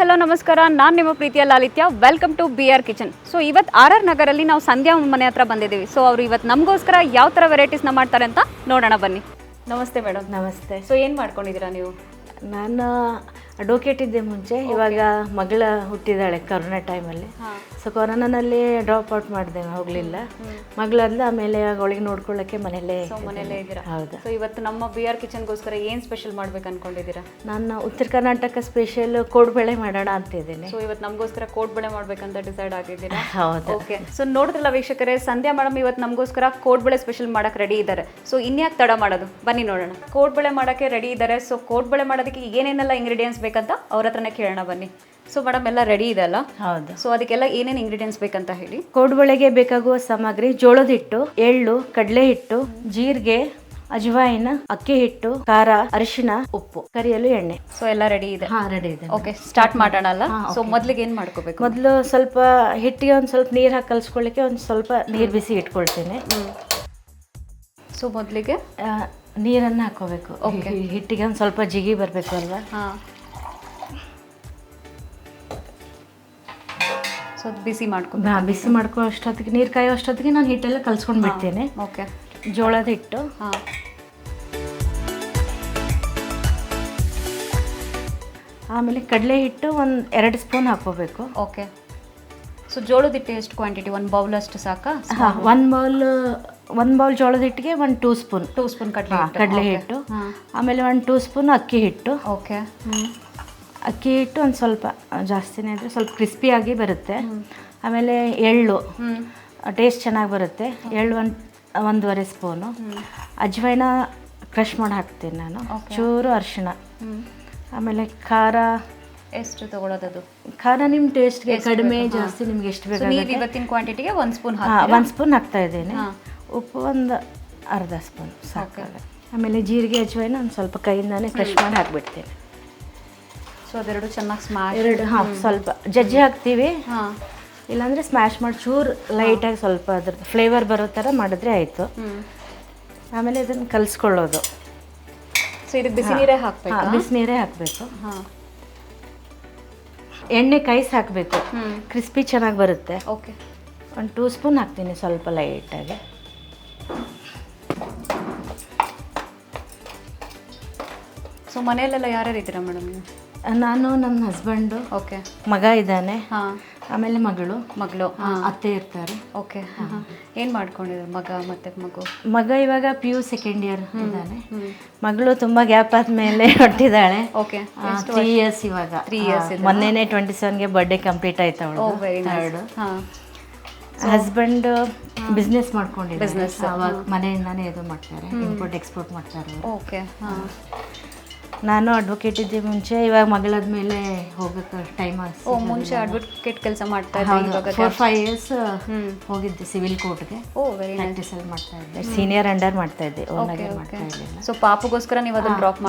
Hello ನಮಸ್ಕಾರ, ನಾನು ನಿಮ್ಮ ಪ್ರೀತಿಯ Lalitya. Welcome to BR kitchen. So ಇವತ್ತು RR ನಗರಲ್ಲಿ ನಾವು ಸಂಧ್ಯಾ ಮನೆ ಹತ್ರ ಬಂದಿದ್ದೀವಿ. ಸೊ ಅವರು ಇವತ್ತು ನಮಗೋಸ್ಕರ ಯಾವ ಥರ ವೆರೈಟೀಸ್ನ ಮಾಡ್ತಾರೆ ಅಂತ ನೋಡೋಣ ಬನ್ನಿ. ನಮಸ್ತೆ ಮೇಡಮ್. ನಮಸ್ತೆ. ಸೊ ಏನು ಮಾಡ್ಕೊಂಡಿದ್ದೀರಾ ನೀವು? ನಾನು ಅಡ್ವೊಕೇಟ್ ಇದ್ದೆ ಮುಂಚೆ. ಇವಾಗ ಮಗಳ ಹುಟ್ಟಿದಾಳೆ ಕೊರೋನಾ ಟೈಮಲ್ಲಿ. ಸೊ ಕೊರೋನಾನಲ್ಲಿ ಡ್ರಾಪ್ ಔಟ್ ಮಾಡಿದೆ, ಹೋಗಲಿಲ್ಲ. ಮಗಳಾದ್ಲು, ಆಮೇಲೆ ಅವಳಿಗೆ ನೋಡ್ಕೊಳ್ಳೋಕ್ಕೆ ಮನೆಯಲ್ಲೇ ಇದ್ದೀರಾ? ಹೌದು. ಸೊ ಇವತ್ತು ನಮ್ಮ BR ಕಿಚನ್ಗೋಸ್ಕರ ಏನು ಸ್ಪೆಷಲ್ ಮಾಡ್ಬೇಕು ಅನ್ಕೊಂಡಿದ್ದೀರಾ? ನಾನು ಉತ್ತರ ಕರ್ನಾಟಕ ಸ್ಪೆಷಲ್ ಕೋಡ್ಬೇಳೆ ಮಾಡೋಣ ಅಂತಿದ್ದೀನಿ. ಸೊ ಇವತ್ತು ನಮಗೋಸ್ಕರ ಕೋಡ್ಬೇಳೆ ಮಾಡ್ಬೇಕಂತ ಡಿಸೈಡ್ ಆಗಿದ್ದೀರಾ? ಹೌದು. ಓಕೆ. ಸೊ ನೋಡಿದ್ರಲ್ಲ ವೀಕ್ಷಕರೇ, ಸಂಧ್ಯಾ ಮೇಡಮ್ ಇವತ್ತು ನಮಗೋಸ್ಕರ ಕೋಡ್ಬೇಳೆ ಸ್ಪೆಷಲ್ ಮಾಡಕ್ಕೆ ರೆಡಿ ಇದ್ದಾರೆ. ಸೊ ಇನ್ಯಾಕೆ ತಡ ಮಾಡೋದು, ಬನ್ನಿ ನೋಡೋಣ. ಕೋಡ್ಬೇಳೆ ಮಾಡೋಕ್ಕೆ ರೆಡಿ ಇದ್ದಾರೆ. ಸೊ ಕೋಡ್ಬೇಳೆ ಮಾಡೋದಕ್ಕೆ ಏನೇನೆಲ್ಲ ಇಂಗ್ರೀಡಿಯೆಂಟ್ಸ್ ಬೇಕಂತ ಅವ್ರ ಹತ್ರನೇ ಕೇಳೋಣ ಬನ್ನಿ. ಸೊ ಮೇಡಮ್ ಎಲ್ಲ ರೆಡಿ ಇದೆ ಅಲ್ಲ? ಹೌದು. ಸೊ ಅದಕ್ಕೆಲ್ಲ ಏನೇನು ಇಂಗ್ರೀಡಿಯೆಂಟ್ಸ್ ಬೇಕಂತ ಹೇಳಿ. ಕೋಡ್ಬೇಳೆಗೆ ಬೇಕಾಗುವ ಸಾಮಗ್ರಿ: ಜೋಳದ ಹಿಟ್ಟು, ಎಳ್ಳು, ಕಡಲೆ ಹಿಟ್ಟು, ಜೀರಿಗೆ, ಅಜ್ವಾಯಿನ, ಅಕ್ಕಿ ಹಿಟ್ಟು, ಖಾರ, ಅರಿಶಿನ, ಉಪ್ಪು, ಕರಿಯಲು ಎಣ್ಣೆ. ಸೊ ಎಲ್ಲ ರೆಡಿ ಇದೆ? ಹಾ, ರೆಡಿ ಇದೆ. ಓಕೆ, ಸ್ಟಾರ್ಟ್ ಮಾಡೋಣ ಅಲ್ಲ? ಸೊ ಮೊದಲಿಗೆ ಏನು ಮಾಡ್ಕೋಬೇಕು? ಮೊದಲು ಸ್ವಲ್ಪ ಹಿಟ್ಟಿಗೆ ಒಂದು ಸ್ವಲ್ಪ ನೀರು ಹಾಕಿ ಕಲಿಸ್ಕೊಳ್ಳಿಕ್ಕೆ ಒಂದು ಸ್ವಲ್ಪ ನೀರು ಬಿಸಿ ಇಟ್ಕೊಳ್ತೇನೆ. ಸೊ ಮೊದಲಿಗೆ ನೀರನ್ನು ಹಾಕೋಬೇಕು. ಹಿಟ್ಟಿಗೆ ಒಂದು ಸ್ವಲ್ಪ ಜಿಗಿ ಬರಬೇಕು ಅಲ್ವಾ? ಹಾಂ. ಸೊ ಬಿಸಿ ಬಿಸಿ ಮಾಡ್ಕೋ ಅಷ್ಟೊತ್ತಿಗೆ, ನೀರು ಕಾಯೋ ಅಷ್ಟೊತ್ತಿಗೆ ನಾನು ಹಿಟ್ಟೆಲ್ಲ ಕಲ್ಸ್ಕೊಂಡು ಬಿಡ್ತೇನೆ. ಓಕೆ. ಜೋಳದ ಹಿಟ್ಟು, ಹಾಂ, ಆಮೇಲೆ ಕಡಲೆ ಹಿಟ್ಟು ಒಂದು 2 ಸ್ಪೂನ್ ಹಾಕೋಬೇಕು. ಓಕೆ. ಸೊ ಜೋಳದ ಹಿಟ್ಟು ಎಷ್ಟು ಕ್ವಾಂಟಿಟಿ? 1 ಬೌಲ್ ಅಷ್ಟು ಸಾಕಾ? ಹಾಂ, 1 ಬೌಲ್ ಜೋಳದ ಹಿಟ್ಟಿಗೆ 2 ಸ್ಪೂನ್. 2 ಸ್ಪೂನ್ ಕಡಲೆ ಹಿಟ್ಟು, ಆಮೇಲೆ 2 ಸ್ಪೂನ್ ಅಕ್ಕಿ ಹಿಟ್ಟು. ಓಕೆ. ಅಕ್ಕಿ ಹಿಟ್ಟು ಒಂದು ಸ್ವಲ್ಪ ಜಾಸ್ತಿನೇ ಇದ್ದರೆ ಸ್ವಲ್ಪ ಕ್ರಿಸ್ಪಿಯಾಗಿ ಬರುತ್ತೆ. ಆಮೇಲೆ ಎಳ್ಳು, ಟೇಸ್ಟ್ ಚೆನ್ನಾಗಿ ಬರುತ್ತೆ. ಎಳ್ಳು 1.5 ಸ್ಪೂನು. ಅಜ್ವಾಯಿನ ಕ್ರಷ್ ಮಾಡಿ ಹಾಕ್ತೀನಿ ನಾನು. ಚೂರು ಅರಿಶಿಣ, ಆಮೇಲೆ ಖಾರ ಎಷ್ಟು ತಗೊಳ್ಳೋದು? ಖಾರ ನಿಮ್ಮ ಟೇಸ್ಟ್ಗೆ, ಕಡಿಮೆ ಜಾಸ್ತಿ ನಿಮ್ಗೆ ಎಷ್ಟು ಬೇಕು. ಇವತ್ತಿನ ಕ್ವಾಂಟಿಟಿಗೆ 1 ಸ್ಪೂನ್ 1 ಸ್ಪೂನ್ ಹಾಕ್ತಾ ಇದ್ದೇನೆ. ಉಪ್ಪು ಒಂದು ಅರ್ಧ ಸ್ಪೂನ್ ಸಾಕು. ಆಮೇಲೆ ಜೀರಿಗೆ, ಅಜ್ವಾಯಿನ ಒಂದು ಸ್ವಲ್ಪ ಕೈಯಿಂದಾನೆ ಕ್ರಷ್ ಮಾಡಿ ಹಾಕ್ಬಿಡ್ತೇನೆ. ಸೊ ಅದೆರಡು ಚೆನ್ನಾಗಿ ಸ್ಮ್ಯಾಶ್. ಸ್ವಲ್ಪ ಜಜ್ಜಿ ಹಾಕ್ತೀವಿ, ಇಲ್ಲಾಂದರೆ ಸ್ಮ್ಯಾಶ್ ಮಾಡಿ ಚೂರು ಲೈಟಾಗಿ ಸ್ವಲ್ಪ ಅದ್ರದ್ದು ಫ್ಲೇವರ್ ಬರೋ ಥರ ಮಾಡಿದ್ರೆ ಆಯಿತು. ಆಮೇಲೆ ಇದನ್ನು ಕಲಿಸ್ಕೊಳ್ಳೋದು. ಸೊ ಇದಕ್ಕೆ ಬಿಸಿ ನೀರೇ ಹಾಕಬೇಕು? ಬಿಸಿ ನೀರೇ ಹಾಕಬೇಕು. ಎಣ್ಣೆ ಕಾಯಿಸಿ ಹಾಕಬೇಕು, ಕ್ರಿಸ್ಪಿ ಚೆನ್ನಾಗಿ ಬರುತ್ತೆ. ಓಕೆ. 2 ಸ್ಪೂನ್ ಹಾಕ್ತೀನಿ, ಸ್ವಲ್ಪ ಲೈಟಾಗಿ. ಸೊ ಮನೆಯಲ್ಲೆಲ್ಲ ಯಾರ್ಯಾರು ಇದ್ದೀರಾ ಮೇಡಮ್ ನೀವು? ನಾನು, ನನ್ನ ಹಸ್ಬೆಂಡು, ಓಕೆ, ಮಗ ಇದ್ದಾನೆ, ಆಮೇಲೆ ಮಗಳು, ಅತ್ತೆ ಇರ್ತಾರೆ. ಓಕೆ. ಏನು ಮಾಡ್ಕೊಂಡಿದ್ದಾರೆ ಮಗ ಮತ್ತೆ ಮಗು? ಮಗ ಇವಾಗ PU ಸೆಕೆಂಡ್ ಇಯರ್ ಇದ್ದಾನೆ. ಮಗಳು ತುಂಬ ಗ್ಯಾಪ್ ಆದ್ಮೇಲೆ ಹೊಟ್ಟಿದ್ದಾಳೆ. ಓಕೆ. 3 ಇಯರ್ಸ್ ಇವಾಗ. 3 ಇಯರ್ಸ್. ಮೊನ್ನೆನೇ 27ಗೆ ಬರ್ಡೇ ಕಂಪ್ಲೀಟ್ ಆಯ್ತು ಅವಳು. ಹಸ್ಬೆಂಡ್ ಬಿಸ್ನೆಸ್ ಮಾಡ್ಕೊಂಡಿದ್ದಾರೆ. ಅವಾಗ ಮನೆಯಿಂದಾನೇ ಇದು ಮಾಡ್ತಾರೆ, ಇಂಪೋರ್ಟ್ ಎಕ್ಸ್ಪೋರ್ಟ್ ಮಾಡ್ತಾರೆ. ಓಕೆ. ನಾನು ಅಡ್ವೊಕೇಟ್ ಇದ್ದೆ ಮುಂಚೆ, ಇವಾಗ ಮಗಳಾದ್ಮೇಲೆ ಹೋಗಕ್ಕೆ ಟೈಮ್ ಆಯ್ತು. ಮುಂಚೆ ಅಡ್ವೊಕೇಟ್ ಕೆಲಸ ಮಾಡ್ತಾ ಇದ್ದೆ? 4-5 ಇಯರ್ಸ್ ಹೋಗಿದ್ದೆ ಸಿವಿಲ್ ಕೋರ್ಟ್ಗೆ. ಪ್ರಾಕ್ಟೀಸ್ ಅಲ್ಲಿ ಮಾಡ್ತಾ ಇದ್ದೆ. ಸೀನಿಯರ್ ಅಂಡರ್ ಮಾಡ್ತಾ ಇದ್ದೆ, ಓನಾಗಿ ಮಾಡ್ತಾ ಇರಲಿಲ್ಲ. ಸೊ ಪಾಪಗೋಸ್ಕರ ನೀವು ಅದನ್ನ ಡ್ರಾಪ್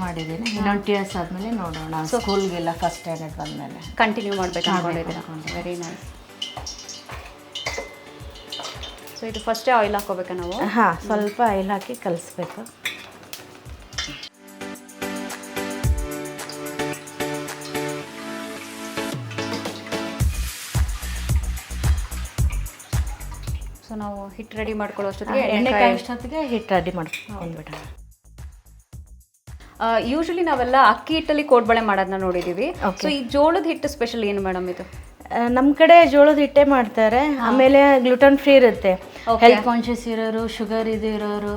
ಮಾಡಿದ್ದೀನಿ. ಇನ್ನೊಂದು 2 ಇಯರ್ಸ್ ಆದಮೇಲೆ ನೋಡೋಣ, ಸ್ಕೂಲ್ಗೆಲ್ಲ ಫಸ್ಟ್ ಸ್ಟ್ಯಾಂಡರ್ಡ್ ಬಂದಮೇಲೆ ಕಂಟಿನ್ಯೂ ಮಾಡಬೇಕು ಅನ್ಕೊಂಡಿದ್ದೀರಾ? Very nice. ಸೊ ಇದು ಫಸ್ಟೇ ಆಯಿಲ್ ಹಾಕೋಬೇಕಾ ನಾವು? ಹಾಂ, ಸ್ವಲ್ಪ ಆಯಿಲ್ ಹಾಕಿ ಕಲಿಸ್ಬೇಕು. ಸೊ ನಾವು ಹಿಟ್ಟು ರೆಡಿ ಮಾಡ್ಕೊಳ್ಳೋ ಅಷ್ಟೊತ್ತಿಗೆ, ಎಣ್ಣೆ ಕಾಯೋಷ್ಟೊತ್ತಿಗೆ ಹಿಟ್ಟು ರೆಡಿ ಮಾಡ್ಕೊಂಡ್ಬಿಡೋಣ. ಯೂಶಲಿ ನಾವೆಲ್ಲ ಅಕ್ಕಿ ಹಿಟ್ಟಲ್ಲಿ ಕೋಡ್ಬಳೆ ಮಾಡೋದನ್ನ ನೋಡಿದ್ದೀವಿ. ಸೊ ಈ ಜೋಳದ ಹಿಟ್ಟು ಸ್ಪೆಷಲ್ ಏನು ಮೇಡಮ್ ಇದು? ನಮ್ಮ ಕಡೆ ಜೋಳದ ಹಿಟ್ಟೆ ಮಾಡ್ತಾರೆ. ಆಮೇಲೆ ಗ್ಲುಟನ್ ಫ್ರೀ ಇರುತ್ತೆ. ಹೆಲ್ತ್ ಕಾನ್ಷಿಯಸ್ ಇರೋರು, ಶುಗರ್ ಇದು ಇರೋರು,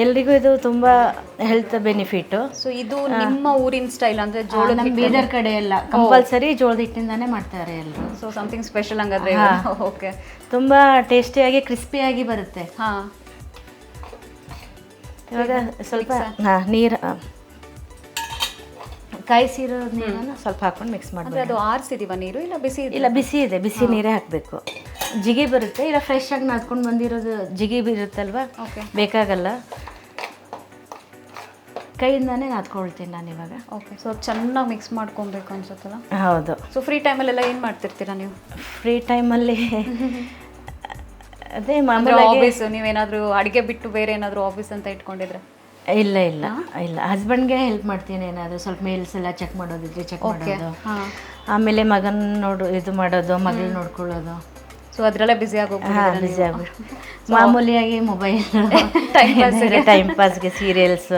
ಎಲ್ರಿಗೂ ಇದು ತುಂಬ ಹೆಲ್ತ್ ಬೆನಿಫಿಟ್. ಸೊ ಇದು ನಿಮ್ಮ ಊರಿನ ಸ್ಟೈಲ್ ಅಂದರೆ ಜೋಳದ ಹಿಟ್ಟು? ಬೀದರ್ ಕಡೆ ಎಲ್ಲ ಕಂಪಲ್ಸರಿ ಜೋಳದ ಹಿಟ್ಟಿಂದಾನೇ ಮಾಡ್ತಾರೆ ಎಲ್ಲರೂ. ಸೊ ಸಮಥಿಂಗ್ ಸ್ಪೆಷಲ್ ಹಂಗಾದ್ರೆ. ಓಕೆ. ತುಂಬ ಟೇಸ್ಟಿಯಾಗಿ ಕ್ರಿಸ್ಪಿಯಾಗಿ ಬರುತ್ತೆ. ಹಾಂ. ಇವಾಗ ಸ್ವಲ್ಪ ನೀರು ಕಾಯಿಸಿರೋ ನೀರನ್ನು ಸ್ವಲ್ಪ ಹಾಕೊಂಡು ಮಿಕ್ಸ್ ಮಾಡಿ. ಅದು ಆರಿಸಿದೀವ ನೀರು ಇಲ್ಲ ಬಿಸಿ? ಇಲ್ಲ, ಬಿಸಿ ಇದೆ, ಬಿಸಿ ನೀರೇ ಹಾಕಬೇಕು. ಜಿಗಿ ಬರುತ್ತೆ. ಇಲ್ಲ ಫ್ರೆಶ್ ಆಗಿ ನಾದ್ಕೊಂಡು ಬಂದಿರೋದು ಜಿಗಿ ಇರುತ್ತಲ್ವ, ಬೇಕಾಗಲ್ಲ. ಕೈಯಿಂದಾನೇ ನಾದ್ಕೊಳ್ತೀನಿ ನಾನು ಇವಾಗ. ಓಕೆ. ಸೊ ಚೆನ್ನಾಗಿ ಮಿಕ್ಸ್ ಮಾಡ್ಕೊಬೇಕು ಅನ್ಸುತ್ತಲ್ಲ? ಹೌದು. ಸೊ ಫ್ರೀ ಟೈಮಲ್ಲೆಲ್ಲ ಏನು ಮಾಡ್ತಿರ್ತೀರಾ ನೀವು? ಫ್ರೀ ಟೈಮಲ್ಲಿ ಅದೇ ಮಾಮೂಲಿ ಆಫೀಸ್. ನೀವೇನಾದರೂ ಅಡುಗೆ ಬಿಟ್ಟು ಬೇರೆ ಏನಾದರೂ ಆಫೀಸ್ ಅಂತ ಇಟ್ಕೊಂಡಿದ್ರೆ? ಇಲ್ಲ ಇಲ್ಲ ಇಲ್ಲ, ಹಸ್ಬೆಂಡ್ಗೆ ಹೆಲ್ಪ್ ಮಾಡ್ತೀನಿ. ಏನಾದರೂ ಸ್ವಲ್ಪ ಮೇಲ್ಸ್ ಎಲ್ಲ ಚೆಕ್ ಮಾಡೋದಿದ್ರೆ ಚೆಕ್ ಮಾಡೋದು, ಆಮೇಲೆ ಮಗನ ಇದು ಮಾಡೋದು, ಮಗಳು ನೋಡ್ಕೊಳ್ಳೋದು. ಸೊ ಅದರಲ್ಲೇ ಬ್ಯುಸಿ ಆಗೋಗ್ಬಿಟ್ಟಿದ್ದೀರಾ ಬಿಸಿ ಆಗ್ಬಿಟ್ಟು ಮಾಮೂಲಿಯಾಗಿ ಮೊಬೈಲ್ ಟೈಮ್ ಪಾಸ್ಗೆ ಸೀರಿಯಲ್ಸ್.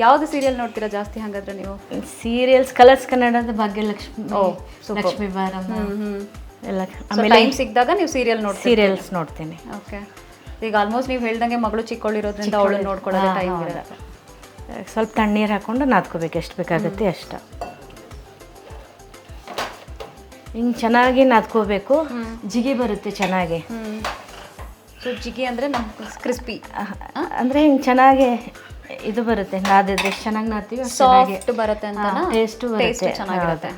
ಯಾವ್ದು ಸೀರಿಯಲ್ ನೋಡ್ತೀರಾ ಜಾಸ್ತಿ ಹಾಗಾದ್ರೆ ನೀವು? ಸೀರಿಯಲ್ಸ್ ಕಲರ್ಸ್ ಕನ್ನಡದ ಭಾಗ್ಯಲಕ್ಷ್ಮಿ, ಲಕ್ಷ್ಮೀ ಬಾರಮ್ಮ ಎಲ್ಲ. ಆಮೇಲೆ ಟೈಮ್ ಸಿಕ್ಕಿದಾಗ ನೀವು ಸೀರಿಯಲ್ ನೋಡ್ತೀರಾ? ಸೀರಿಯಲ್ಸ್ ನೋಡ್ತೀನಿ. ಓಕೆ. ಈಗ ಆಲ್ಮೋಸ್ಟ್ ನೀವು ಹೇಳ್ದಂಗೆ ಮಗಳು ಚಿಕ್ಕವಳಿರೋದ್ರಿಂದ ಅವಳು ನೋಡ್ಕೊಳ್ಳೋದೇ ಟೈಮ್ ಇರುತ್ತೆ. ಸ್ವಲ್ಪ ತಣ್ಣೀರು ಹಾಕೊಂಡು ನಾದ್ಕೋಬೇಕು, ಎಷ್ಟು ಬೇಕಾಗುತ್ತೆ ಅಷ್ಟು. ಹಿಂಗೆ ಚೆನ್ನಾಗಿ ನಾದ್ಕೋಬೇಕು, ಜಿಗಿ ಬರುತ್ತೆ ಚೆನ್ನಾಗಿ. ಸೊ ಜಿಗಿ ಅಂದರೆ ನಮ್ಮ ಕ್ರಿಸ್ಪಿ ಅಂದರೆ ಹಿಂಗೆ ಚೆನ್ನಾಗಿ ಇದು ಬರುತ್ತೆ, ನಾದಿದ್ರೆ ಎಷ್ಟು ಚೆನ್ನಾಗಿ ನಾದ್ತೀವಿ ಸಾಫ್ಟ್ ಬರುತ್ತೆ ಅಂತ. ಟೇಸ್ಟು ಬರುತ್ತೆ, ಚೆನ್ನಾಗಿರುತ್ತೆ.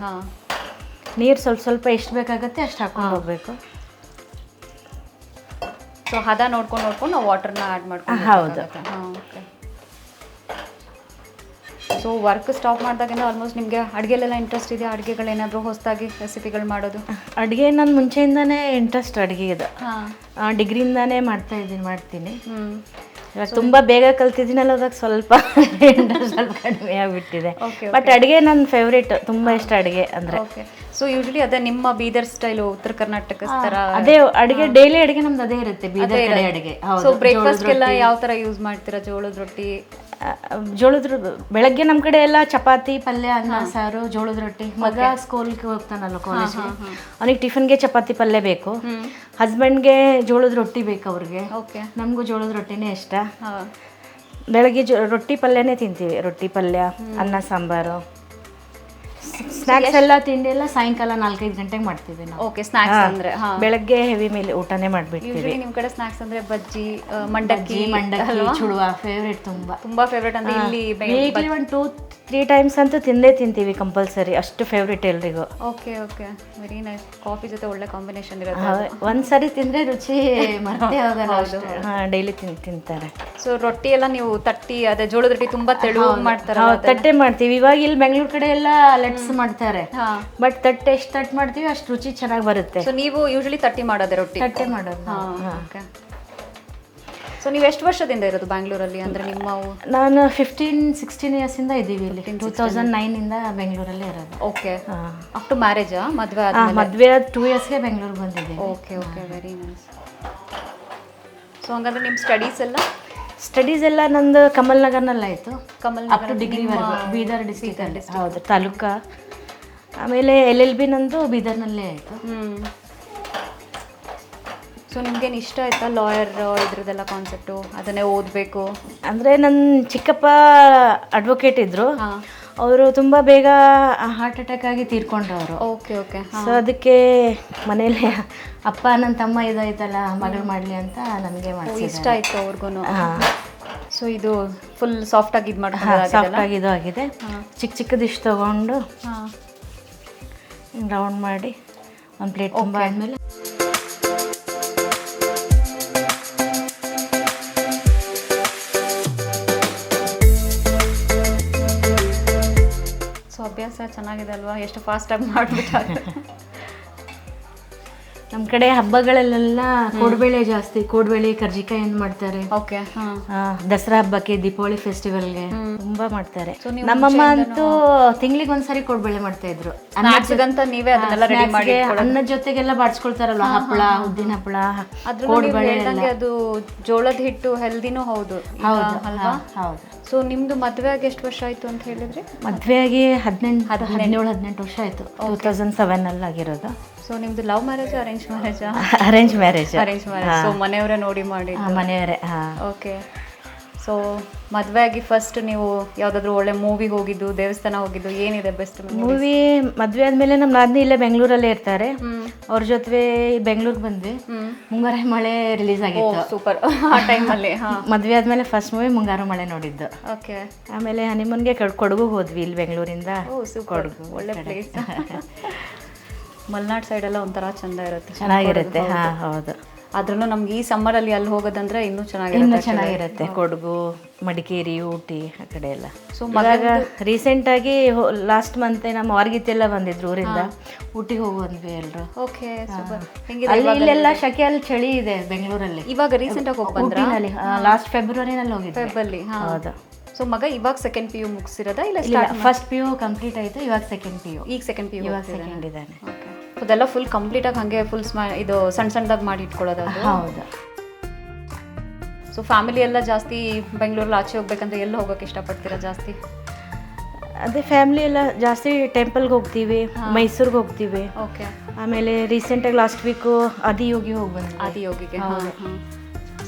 ನೀರು ಸ್ವಲ್ಪ ಸ್ವಲ್ಪ ಎಷ್ಟು ಬೇಕಾಗುತ್ತೆ ಅಷ್ಟು ಹಾಕೊಂಡು ಹೋಗ್ಬೇಕು. ಸೊ ಹದ ನೋಡ್ಕೊಂಡು ನಾವು ವಾಟರ್ನ ಆ್ಯಡ್ ಮಾಡ್ಕೊಂಡು. ಹೌದು. ಸೊ ವರ್ಕ್ ಸ್ಟಾಪ್ ಮಾಡಿದಾಗಿಂದ ಆಲ್ಮೋಸ್ಟ್ ನಿಮಗೆ ಅಡುಗೆಲೆಲ್ಲ ಇಂಟ್ರೆಸ್ಟ್ ಇದೆ? ಅಡುಗೆಗಳೇನಾದರೂ ಹೊಸದಾಗಿ ರೆಸಿಪಿಗಳು ಮಾಡೋದು? ಅಡುಗೆ ನಾನು ಮುಂಚೆಯಿಂದನೇ ಇಂಟ್ರೆಸ್ಟ್ ಅಡುಗೆದು, ಡಿಗ್ರಿಯಿಂದಾನೇ ಮಾಡ್ತೀನಿ. ಇವಾಗ ತುಂಬ ಬೇಗ ಕಲ್ತಿದ್ದೀನಲ್ಲ, ಅದಾಗ ಸ್ವಲ್ಪ ಇಂಟ್ರೆಸ್ಟ್ ಸ್ವಲ್ಪ ಕಡಿಮೆ ಆಗಿಬಿಟ್ಟಿದೆ. ಬಟ್ ಅಡುಗೆ ನನ್ನ ಫೇವ್ರೇಟ್, ತುಂಬ ಇಷ್ಟ ಅಡುಗೆ ಅಂದರೆ. ಸೊ ಯೂಶಲಿ ಅದೇ ನಿಮ್ಮ ಬೀದರ್ ಸ್ಟೈಲು, ಉತ್ತರ ಕರ್ನಾಟಕ ಥರ ಅದೇ ಅಡುಗೆ, ಡೈಲಿ ಅಡುಗೆ ನಮ್ದು ಅದೇ ಇರುತ್ತೆ ಬೀದರ್ ಕಡೆ ಅಡುಗೆ. ಸೊ ಬ್ರೇಕ್ಫಾಸ್ಟ್ಗೆಲ್ಲ ಯಾವ ಥರ ಯೂಸ್ ಮಾಡ್ತೀರಾ? ಜೋಳದ ರೊಟ್ಟಿ? ಬೆಳಗ್ಗೆ ನಮ್ಮ ಕಡೆ ಎಲ್ಲ ಚಪಾತಿ, ಪಲ್ಯ, ಅನ್ನ, ಸಾರು, ಜೋಳದ ರೊಟ್ಟಿ. ಮಗ ಸ್ಕೂಲ್ಗೆ ಹೋಗ್ತಾನಲ್ಲ, ಕಾಲೇಜ್ಗೆ, ಅವನಿಗೆ ಟಿಫನ್ಗೆ ಚಪಾತಿ ಪಲ್ಯ ಬೇಕು. ಹಸ್ಬೆಂಡ್ಗೆ ಜೋಳದ ರೊಟ್ಟಿ ಬೇಕು ಅವ್ರಿಗೆ. ನಮಗೂ ಜೋಳದ ರೊಟ್ಟಿನೇ ಇಷ್ಟ. ಬೆಳಗ್ಗೆ ರೊಟ್ಟಿ ಪಲ್ಯನೇ ತಿಂತೀವಿ, ರೊಟ್ಟಿ ಪಲ್ಯ, ಅನ್ನ ಸಾಂಬಾರು. ಸ್ನ್ಯಾಕ್ಸ್ ಎಲ್ಲ ತಿಂಡಿ ಎಲ್ಲ ಸಾಯಂಕಾಲ 4-5 ಗಂಟೆಗೆ ಮಾಡ್ತೀವಿ ನಾವು. ಓಕೆ. ಸ್ನ್ಯಾಕ್ಸ್ ಅಂದ್ರೆ ಬೆಳಗ್ಗೆ ಹೆವಿ ಮೇಲೆ ಊಟನೇ ಮಾಡ್ಬಿಡ್ತೀವಿ. ನಿಮ್ಮ ಕಡೆ ಸ್ನ್ಯಾಕ್ಸ್ ಅಂದ್ರೆ ಬಜ್ಜಿ, ಮಂಡಕ್ಕಿ, ಚುಡುವ ಫೇವ್ರೇಟ್, ತುಂಬಾ ಫೇವ್ರೇಟ್ ಅಂದ್ರೆ ಇಲ್ಲಿ ವೀಕ್ಲಿ 1-2-3 ಟೈಮ್ಸ್ ಅಂತೂ ತಿಂತೀವಿ ಕಂಪಲ್ಸರಿ, ಅಷ್ಟು ಫೇವ್ರೇಟ್ ಎಲ್ರಿಗೂ. Okay okay, very nice. Coffee ಜೊತೆ ಒಳ್ಳೆ ಕಾಂಬಿನೇಷನ್ ಇರುತ್ತೆ. ಒಂದ್ಸರಿ ತಿಂದ್ರೆ ರುಚಿ ಮತ್ತೆ ಹೋಗಲ್ಲ, ಡೈಲಿ ತಿಂತಾರೆ. ಸೊ ರೊಟ್ಟಿ ಎಲ್ಲ ನೀವು ತಟ್ಟಿ, ಅದೇ ಜೋಳದ ರೊಟ್ಟಿ ತುಂಬಾ ತೆಳು ಮಾಡ್ತಾರೆ, ತಟ್ಟೆ ಮಾಡ್ತೀವಿ. ಇವಾಗ ಇಲ್ಲಿ ಬೆಂಗಳೂರು ಕಡೆ ಎಲ್ಲ ಲೆಟ್ಸ್ ಮಾಡ್ತಾರೆ, ಬಟ್ ತಟ್ಟೆ ಎಷ್ಟು ತಟ್ಟು ಮಾಡ್ತೀವಿ ಅಷ್ಟು ರುಚಿ ಚೆನ್ನಾಗಿ ಬರುತ್ತೆ. ಸೊ ನೀವು ಯೂಶಲಿ ತಟ್ಟಿ ಮಾಡೋದೇ ರೊಟ್ಟಿ? ತಟ್ಟೆ ಮಾಡೋದು. ಸೊ ನೀವು ಎಷ್ಟು ವರ್ಷದಿಂದ ಇರೋದು ಬ್ಯಾಂಗ್ಳೂರಲ್ಲಿ? ಅಂದರೆ ನಿಮ್ಮ ನಾನು 15-16 ಇಯರ್ಸಿಂದ ಇದ್ದೀವಿ ಇಲ್ಲಿ. 2009ಇಂದ ಬೆಂಗಳೂರಲ್ಲೇ ಇರೋದು. ಓಕೆ. ಆಫ್ಟರ್ ಮ್ಯಾರೇಜಾ? ಮದುವೆ ಮದುವೆ 2 ಇಯರ್ಸ್ಗೆ ಬೆಂಗಳೂರಿಗೆ ಬಂದಿದ್ದೀವಿ. Okay okay, very nice. So ಹಂಗಂದ್ರೆ ನಿಮ್ಮ ಸ್ಟಡೀಸ್ ಎಲ್ಲ ನಂದು ಕಮಲ್ ನಗರ್ನಲ್ಲಿ ಆಯಿತು. ಅಪ್ ಟು ಡಿಗ್ರಿವರೆಗೂ ಬೀದರ್ ಡಿಸ್ಟ್ರಿಕ್ಟಲ್ಲಿ. ಹೌದು, ತಾಲೂಕಾ. ಆಮೇಲೆ LLB ನಂದು ಬೀದರ್ನಲ್ಲೇ ಆಯಿತು. ಸೊ ನಿಮ್ಗೇನು ಇಷ್ಟ ಆಯ್ತಾ ಲಾಯರ್ ಇದ್ರದ್ದೆಲ್ಲ ಕಾನ್ಸೆಪ್ಟು, ಅದನ್ನೇ ಓದಬೇಕು ಅಂದರೆ? ನನ್ನ ಚಿಕ್ಕಪ್ಪ ಅಡ್ವೊಕೇಟ್ ಇದ್ದರು, ಅವರು ತುಂಬ ಬೇಗ ಹಾರ್ಟ್ ಅಟ್ಯಾಕ್ ಆಗಿ ತೀರ್ಕೊಂಡ್ರು ಅವರು. Okay okay. ಸೊ ಅದಕ್ಕೆ ಮನೇಲಿ ಅಪ್ಪ ನನ್ನ ತಮ್ಮ ಇದಾಯ್ತಲ್ಲ, ಮಗಳು ಮಾಡಲಿ ಅಂತ ನನಗೆ ಮಾಡಿ ಇಷ್ಟ ಆಯಿತು ಅವ್ರಿಗೂ. ಸೊ ಇದು ಫುಲ್ ಸಾಫ್ಟಾಗಿ ಇದು ಮಾಡ್ಕೊಂಡು ಸಾಫ್ಟಾಗಿ ಇದು ಆಗಿದೆ. ಚಿಕ್ಕದಿಷ್ಟು ತೊಗೊಂಡು ರೌಂಡ್ ಮಾಡಿ ಒಂದು ಪ್ಲೇಟ್ ತುಂಬ ಆದಮೇಲೆ ಅಭ್ಯಾಸ ಚೆನ್ನಾಗಿದೆ ಅಲ್ವಾ? ಎಷ್ಟು ಫಾಸ್ಟಾಗಿ ಮಾಡಿಬಿಟ್ಟಾರೆ. ನಮ್ಮ ಕಡೆ ಹಬ್ಬಗಳಲ್ಲೆಲ್ಲ ಕೋಡ್ಬೇಳೆ ಜಾಸ್ತಿ, ಕೋಡ್ಬೇಳೆ ಕರ್ಜಿಕಾಯಿ ಏನು ಮಾಡ್ತಾರೆ. ಓಕೆ. ದಸರಾ ಹಬ್ಬಕ್ಕೆ, ದೀಪಾವಳಿ ಫೆಸ್ಟಿವಲ್ಗೆ ತುಂಬಾ ಮಾಡ್ತಾರೆ. ನಮ್ಮಮ್ಮ ಅಂತೂ ತಿಂಗಳಿಗೆ ಒಂದ್ಸರಿ ಕೋಡ್ಬೇಳೆ ಮಾಡ್ತಾ ಇದ್ರು. ನೀವೇ ಅದನ್ನೆಲ್ಲ ರೆಡಿ ಮಾಡಿ ಅನ್ನದ ಜೊತೆಗೆಲ್ಲ ಬಾಡ್ಸ್ಕೊಳ್ತಾರಲ್ವ, ಹಪ್ಪಳ, ಉದ್ದಿನ ಹಪ್ಪಳ, ಕೋಡ್ಬೇಳೆ. ಅದು ಜೋಳದ ಹಿಟ್ಟು ಹೆಲ್ದಿನೂ ಹೌದು. ಹೌದು. ಸೊ ನಿಮ್ದು ಮದುವೆ ಆಗಿ ಎಷ್ಟು ವರ್ಷ ಆಯ್ತು ಅಂತ ಹೇಳಿದ್ರಿ? ಮದುವೆ ಆಗಿ 17-18 ವರ್ಷ ಆಯ್ತು. 2007 ಆಗಿರೋದು. ಸೊ ನಿಮ್ದು ಲವ್ ಮ್ಯಾರೇಜ್, ಅರೇಂಜ್ ಮ್ಯಾರೇಜಾ? Arrange marriage. ಸೊ ಮನೆಯವರೇ ನೋಡಿ ಮಾಡಿ? ಮನೆಯವರೇ. ಓಕೆ. ಸೊ ಮದುವೆ ಆಗಿ ಫಸ್ಟ್ ನೀವು ಯಾವುದಾದ್ರೂ ಒಳ್ಳೆ ಮೂವಿ ಹೋಗಿದ್ದು, ದೇವಸ್ಥಾನ ಹೋಗಿದ್ದು, ಏನಿದೆ ಬೆಸ್ಟ್ ಮೂವಿ? ಮದುವೆ ಆದಮೇಲೆ ನಮ್ಮ ನಾದಿನಿ ಇಲ್ಲೇ ಬೆಂಗಳೂರಲ್ಲೇ ಇರ್ತಾರೆ, ಅವ್ರ ಜೊತೆ ಬೆಂಗಳೂರಿಗೆ ಬಂದ್ವಿ. ಮುಂಗಾರು ಮಳೆ ರಿಲೀಸ್ ಆಗಿತ್ತು. ಸೂಪರ್. ಆ ಟೈಮಲ್ಲಿ ಮದುವೆ ಆದಮೇಲೆ ಫಸ್ಟ್ ಮೂವಿ ಮುಂಗಾರು ಮಳೆ ನೋಡಿದ್ದು. ಓಕೆ. ಆಮೇಲೆ ಹನಿಮೂನ್ಗೆ ಕೊಡಗು ಹೋದ್ವಿ, ಇಲ್ಲಿ ಬೆಂಗಳೂರಿಂದ. ಕೊಡಗು ಒಳ್ಳೆ ಪ್ಲೇಸ್. ಮಲೆನಾಡು ಸೈಡೆಲ್ಲ ಒಂಥರ ಚೆಂದ ಇರುತ್ತೆ, ಚೆನ್ನಾಗಿರುತ್ತೆ. ಹೌದು. ಅದ್ರಲ್ಲೂ ನಮ್ಗೆ ಈ ಸಮ್ಮರಲ್ಲಿ ಅಲ್ಲಿ ಹೋಗೋದಂದ್ರೆ ಇನ್ನೂ ಇನ್ನೂ ಚೆನ್ನಾಗಿರುತ್ತೆ ಚೆನ್ನಾಗಿರುತ್ತೆ. ಕೊಡಗು, ಮಡಿಕೇರಿ, ಊಟಿ ಆ ಕಡೆ ಎಲ್ಲ. ಸೊ ಇವಾಗ ರೀಸೆಂಟಾಗಿ ಲಾಸ್ಟ್ ಮಂತ್ ನಮ್ಮ ವಾರ್ಗಿತ್ತೆಲ್ಲ ಬಂದಿದ್ರು ಊರಿಂದ. ಊಟಿಗೆ ಹೋಗಿ ಬಂದ್ವಿ ಎಲ್ರು. Okay super. ಅಲ್ಲಿ ಇಲ್ಲೆಲ್ಲ ಶಕೆ, ಅಲ್ಲಿ ಚಳಿ ಇದೆ ಬೆಂಗಳೂರಲ್ಲಿ. ಇವಾಗ ರೀಸೆಂಟಾಗಿ ಹೋಗಿ ಬಂದ್ರಾ? ಊಟಿನಲ್ಲಿ ಲಾಸ್ಟ್ ಫೆಬ್ರವರಿನಲ್ಲಿ ಹೋಗಿದ್ದೆ. ಫೆಬ್ಬಲ್ಲಿ. ಹೌದು. ಸೊ ಮಗ ಇವಾಗ ಸೆಕೆಂಡ್ PU ಮುಗಿಸಿರೋದಾ ಇಲ್ಲ ಇಲ್ಲ, ಫಸ್ಟ್ PU ಕಂಪ್ಲೀಟ್ ಆಯಿತು, ಇವಾಗ ಸೆಕೆಂಡ್ PU. ಈಗ ಸೆಕೆಂಡ್ PU ಇವಾಗ ಸೆಕೆಂಡ್ ಇದ್ದಾನೆ. ಓಕೆ. ಅದೆಲ್ಲ ಫುಲ್ ಕಂಪ್ಲೀಟಾಗಿ ಹಾಗೆ ಫುಲ್ ಇದು ಸಣ್ಣದಾಗಿ ಮಾಡಿ ಇಟ್ಕೊಳ್ಳೋದು ಅದು? ಹೌದು. ಸೊ ಫ್ಯಾಮಿಲಿ ಎಲ್ಲ ಜಾಸ್ತಿ ಬೆಂಗಳೂರಲ್ಲಿ ಆಚೆ ಹೋಗ್ಬೇಕಂದ್ರೆ ಎಲ್ಲಿ ಹೋಗೋಕೆ ಇಷ್ಟಪಡ್ತೀರಾ ಜಾಸ್ತಿ? ಅದೇ ಫ್ಯಾಮಿಲಿ ಎಲ್ಲ ಜಾಸ್ತಿ ಟೆಂಪಲ್ಗೆ ಹೋಗ್ತೀವಿ, ಮೈಸೂರಿಗೆ ಹೋಗ್ತೀವಿ. ಓಕೆ. ಆಮೇಲೆ ರೀಸೆಂಟಾಗಿ ಲಾಸ್ಟ್ ವೀಕು ಆದಿಯೋಗಿ ಹೋಗಿ ಬಂದ್ವಿ. ಆದಿಯೋಗಿಗೆ.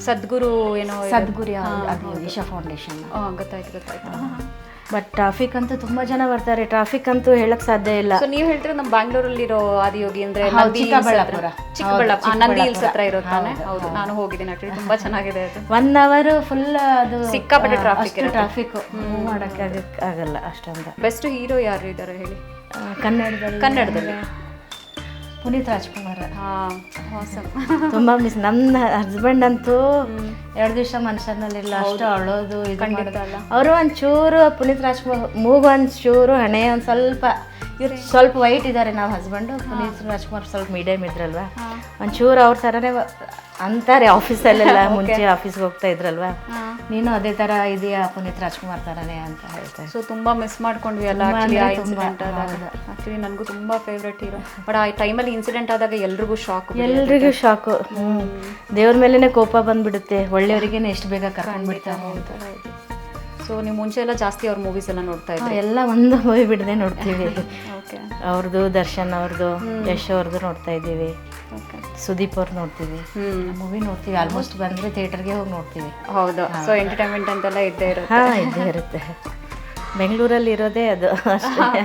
ಸದ್ಗುರು ಏನೋ ಸದ್ಗುರು ಆದಿಯೋಗಿ ಈಶಾ ಫೌಂಡೇಶನ್. ಗೊತ್ತಾಯ್ತು. ಬಟ್ ಟ್ರಾಫಿಕ್ ಅಂತೂ ತುಂಬಾ ಜನ ಬರ್ತಾರೆ. ಟ್ರಾಫಿಕ್ ಅಂತೂ ಹೇಳಕ್ ಸಾಧ್ಯ ಇಲ್ಲ. ಸೊ ನೀವು ಹೇಳ್ತೀರಾ ನಮ್ಮ ಬ್ಯಾಂಗ್ಳೂರಲ್ಲಿರೋ ಆದಿಯೋಗಿ ಅಂದ್ರೆ ಚಿಕ್ಕಬಳ್ಳಾಪುರ, ನಂದಿ ಹಿಲ್ಸ್ ಹತ್ರ ಇರುತ್ತಾನೆ. ಹೌದು, ನಾನು ಹೋಗಿದ್ದೀನಿ ಆಕ್ಚುಲಿ, ತುಂಬಾ ಚೆನ್ನಾಗಿದೆ ಅದು. 1 hour ಫುಲ್ ಅದು ಸಿಕ್ಕಾಪಟ್ಟೆ ಟ್ರಾಫಿಕ್ ಮೂವ್ ಮಾಡಕ್ಕೆ ಆಗಲ್ಲ ಅಷ್ಟೊಂದು. ಬೆಸ್ಟ್ ಹೀರೋ ಯಾರು ಇದ್ದಾರೆ ಹೇಳಿ ಕನ್ನಡದಲ್ಲಿ? ಪುನೀತ್ ರಾಜ್ಕುಮಾರ್. ಆಸಮ್. ತುಂಬಾ ಮಿಸ್. ನಮ್ಮ ಹಸ್ಬೆಂಡ್ ಅಂತೂ 2 ದಿವಸ ಮನುಷ್ಯನಲ್ಲಿಲ್ಲ, ಅಷ್ಟು ಅಳೋದು ಇದು ಮಾಡೋದು. ಅವರು ಒಂಚೂರು ಪುನೀತ್ ರಾಜ್ಕುಮಾರ್ ಮೂಗು ಒಂಚೂರು, ಹಣೆ ಒಂದು ಸ್ವಲ್ಪ ವೈಟ್ ಇದ್ದಾರೆ. ನಾವು ಹಸ್ಬೆಂಡು ಪುನೀತ್ ರಾಜ್ಕುಮಾರ್ ಸ್ವಲ್ಪ ಮೀಡಿಯಮ್ ಇದ್ರಲ್ವಾ, ಒಂಚೂರು ಅವ್ರ ಥರನೇ ಅಂತಾರೆ ಆಫೀಸಲ್ಲೆಲ್ಲ. ಮುಂಚೆ ಆಫೀಸ್ಗೆ ಹೋಗ್ತಾ ಇದ್ರಲ್ವಾ, ನೀನು ಅದೇ ಥರ ಇದೆಯಾ ಪುನೀತ್ ರಾಜ್ಕುಮಾರ್ ಥರನೇ ಅಂತ ಹೇಳ್ತಾರೆ. ಸೊ ತುಂಬ ಮಿಸ್ ಮಾಡ್ಕೊಂಡ್ವಿ ಅಲ್ಲ ಆ್ಯಕ್ಚುಲಿ. ನನಗೂ ತುಂಬ ಫೇವ್ರೆಟ್ ಹೀರೋ. ಬಟ್ ಆ ಟೈಮಲ್ಲಿ ಇನ್ಸಿಡೆಂಟ್ ಆದಾಗ ಎಲ್ರಿಗೂ ಶಾಕು. ದೇವ್ರ ಮೇಲೇ ಕೋಪ ಬಂದ್ಬಿಡುತ್ತೆ, ಒಳ್ಳೆಯವರಿಗೇನೆ ಎಷ್ಟು ಬೇಗ ಕರ್ಕೊಂಡ್ಬಿಡ್ತಾರೆ ಅಂತ. ಸೊ ನೀವು ಮುಂಚೆ ಎಲ್ಲ ಜಾಸ್ತಿ ಅವ್ರ ಮೂವೀಸ್ ಎಲ್ಲ ನೋಡ್ತಾ ಇದ್ದೀವಿ? ಎಲ್ಲ ಒಂದು ಮೂವಿ ಬಿಡದೆ ನೋಡ್ತೀವಿ. ಓಕೆ. ಅವ್ರದ್ದು, ದರ್ಶನ್ ಅವ್ರದ್ದು, ಯಶ್ ಅವ್ರದ್ದು ನೋಡ್ತಾ ಇದ್ದೀವಿ. ಸುದೀಪ್ ಅವ್ರು ನೋಡ್ತೀವಿ. ಮೂವಿ ನೋಡ್ತೀವಿ. ಆಲ್ಮೋಸ್ಟ್ ಬಂದರೆ ಥಿಯೇಟರ್ಗೆ ಹೋಗಿ ನೋಡ್ತೀವಿ. ಹೌದು. ಸೊ ಎಂಟರ್ಟೈನ್ಮೆಂಟ್ ಅಂತೆಲ್ಲ ಇದ್ದೇ ಇರುತ್ತೆ. ಬೆಂಗಳೂರಲ್ಲಿ ಇರೋದೇ ಅದು.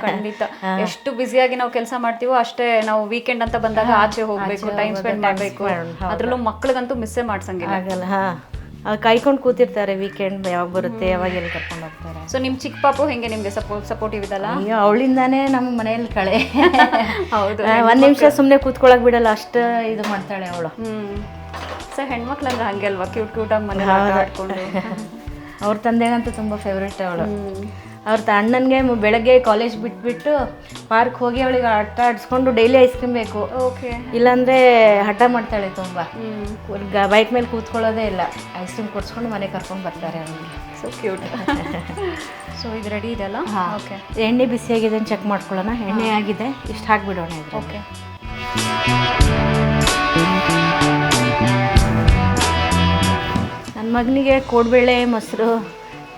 ಖಂಡಿತ. ಎಷ್ಟು ಬ್ಯುಸಿಯಾಗಿ ನಾವು ಕೆಲಸ ಮಾಡ್ತೀವೋ ಅಷ್ಟೇ ನಾವು ವೀಕೆಂಡ್ ಅಂತ ಬಂದಾಗ ಆಚೆ ಹೋಗ್ಬೇಕು, ಟೈಮ್ ಸ್ಪೆಂಡ್ ಮಾಡಬೇಕು. ಅದರಲ್ಲೂ ಮಕ್ಳಿಗಂತೂ ಮಿಸ್ಸೇ ಮಾಡ್ಸಂಗಿಲ್ಲ. ಆಗಲ್ಲ. ಕಾಯ್ಕೊಂಡು ಕೂತಿರ್ತಾರೆ ವೀಕೆಂಡ್ ಯಾವಾಗ ಬರುತ್ತೆ, ಯಾವಾಗ ಎಲ್ಲಿ ಕರ್ಕೊಂಡು ಹೋಗ್ತಾರೆ. ಸೊ ನಿಮ್ಮ ಚಿಕ್ಕ ಪಾಪು ಹೆಂಗೆ ನಿಮಗೆ ಸಪೋರ್ಟಿವ್ ಇದಲ್ಲ? ಅಯ್ಯೋ, ಅವಳಿಂದಾನೇ ನಮ್ಮ ಮನೆಯಲ್ಲಿ ಕಳೆ. ಹೌದು. 1 ನಿಮಿಷ ಸುಮ್ಮನೆ ಕೂತ್ಕೊಳಕ್ ಬಿಡಲ್ಲ, ಅಷ್ಟು ಇದು ಮಾಡ್ತಾಳೆ ಅವಳು. ಸೊ ಹೆಣ್ಮಕ್ಳಂದ್ರೆ ಹಂಗೆ ಅಲ್ವಾ, ಕ್ಯೂಟಾಗಿ ಮನೆ ಆಡ್ಕೊಂಡು. ಅವ್ರ ತಂದೆಗಂತೂ ತುಂಬ ಫೇವ್ರೇಟ್ ಅವಳು. ಅವ್ರ ಅಣ್ಣನಿಗೆ ಬೆಳಗ್ಗೆ ಕಾಲೇಜ್ ಬಿಟ್ಬಿಟ್ಟು ಪಾರ್ಕ್ ಹೋಗಿ ಅವಳಿಗೆ ಆಟ ಆಡಿಸ್ಕೊಂಡು ಡೈಲಿ ಐಸ್ ಕ್ರೀಮ್ ಬೇಕು. ಓಕೆ. ಇಲ್ಲಾಂದರೆ ಹಠ ಮಾಡ್ತಾಳೆ ತುಂಬ. ಬೈಕ್ ಮೇಲೆ ಕೂತ್ಕೊಳ್ಳೋದೇ ಇಲ್ಲ, ಐಸ್ ಕ್ರೀಮ್ ಕೊಡ್ಸ್ಕೊಂಡು ಮನೆಗೆ ಕರ್ಕೊಂಡು ಬರ್ತಾರೆ ಅವನಿಗೆ. So cute. ಸೊ ಇದು ರೆಡಿ ಇದೆಯಲ್ಲ? ಓಕೆ. ಎಣ್ಣೆ ಬಿಸಿಯಾಗಿದೆ ಅಂತ ಚೆಕ್ ಮಾಡ್ಕೊಳ್ಳೋಣ. ಎಣ್ಣೆ ಆಗಿದೆ, ಇಷ್ಟು ಹಾಕಿಬಿಡೋಣ ಇದು. ಓಕೆ. ನನ್ನ ಮಗನಿಗೆ ಕೋಡ್ಬೇಳೆ ಮೊಸರು